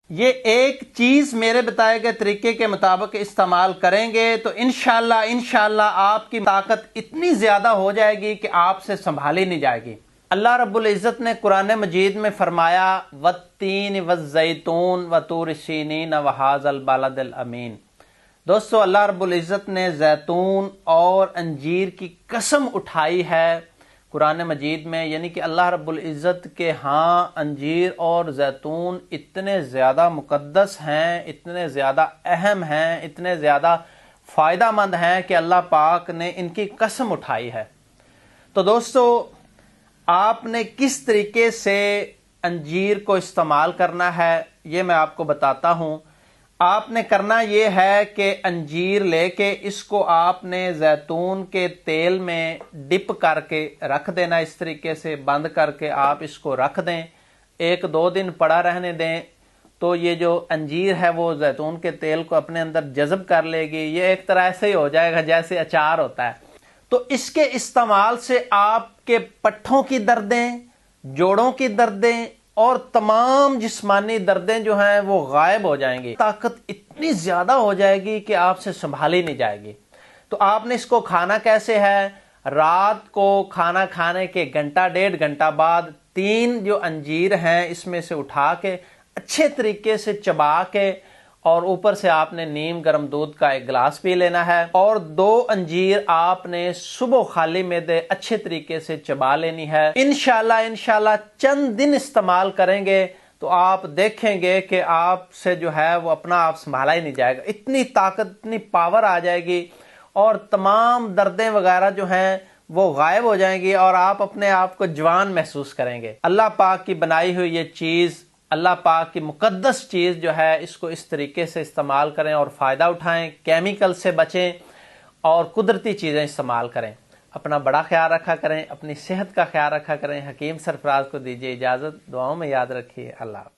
یہ ایک چیز میرے بتائے گئے طریقے کے مطابق استعمال کریں گے تو انشاءاللہ آپ کی طاقت اتنی زیادہ ہو جائے گی کہ آپ سے سنبھالی نہیں جائے گی۔ اللہ رب العزت نے قرآن مجید میں فرمایا والتین والزیتون وطور سینین وہذا البلد الامین۔ دوستو، اللہ رب العزت نے زیتون اور انجیر کی قسم اٹھائی ہے قرآن مجید میں، یعنی کہ اللہ رب العزت کے ہاں انجیر اور زیتون اتنے زیادہ مقدس ہیں، اتنے زیادہ اہم ہیں، اتنے زیادہ فائدہ مند ہیں کہ اللہ پاک نے ان کی قسم اٹھائی ہے۔ تو دوستو، آپ نے کس طریقے سے انجیر کو استعمال کرنا ہے یہ میں آپ کو بتاتا ہوں۔ آپ نے کرنا یہ ہے کہ انجیر لے کے اس کو آپ نے زیتون کے تیل میں ڈپ کر کے رکھ دینا، اس طریقے سے بند کر کے آپ اس کو رکھ دیں، 1-2 دن پڑا رہنے دیں تو یہ جو انجیر ہے وہ زیتون کے تیل کو اپنے اندر جذب کر لے گی، یہ ایک طرح ایسے ہی ہو جائے گا جیسے اچار ہوتا ہے۔ تو اس کے استعمال سے آپ کے پٹھوں کی دردیں، جوڑوں کی دردیں اور تمام جسمانی دردیں جو ہیں وہ غائب ہو جائیں گی، طاقت اتنی زیادہ ہو جائے گی کہ آپ سے سنبھالی نہیں جائے گی۔ تو آپ نے اس کو کھانا کیسے ہے؟ رات کو کھانا کھانے کے 1-1.5 گھنٹہ بعد 3 جو انجیر ہیں اس میں سے اٹھا کے اچھے طریقے سے چبا کے اور اوپر سے آپ نے نیم گرم دودھ کا 1 گلاس پی لینا ہے، اور 2 انجیر آپ نے صبح خالی معدے اچھے طریقے سے چبا لینی ہے۔ انشاءاللہ چند دن استعمال کریں گے تو آپ دیکھیں گے کہ آپ سے جو ہے وہ اپنا آپ سنبھالا ہی نہیں جائے گا، اتنی طاقت، اتنی پاور آ جائے گی اور تمام دردیں وغیرہ جو ہیں وہ غائب ہو جائیں گی اور آپ اپنے آپ کو جوان محسوس کریں گے۔ اللہ پاک کی بنائی ہوئی یہ چیز، اللہ پاک کی مقدس چیز جو ہے، اس کو اس طریقے سے استعمال کریں اور فائدہ اٹھائیں، کیمیکل سے بچیں اور قدرتی چیزیں استعمال کریں۔ اپنا بڑا خیال رکھا کریں، اپنی صحت کا خیال رکھا کریں۔ حکیم سرفراز کو دیجیے اجازت، دعاؤں میں یاد رکھیے۔ اللہ حافظ۔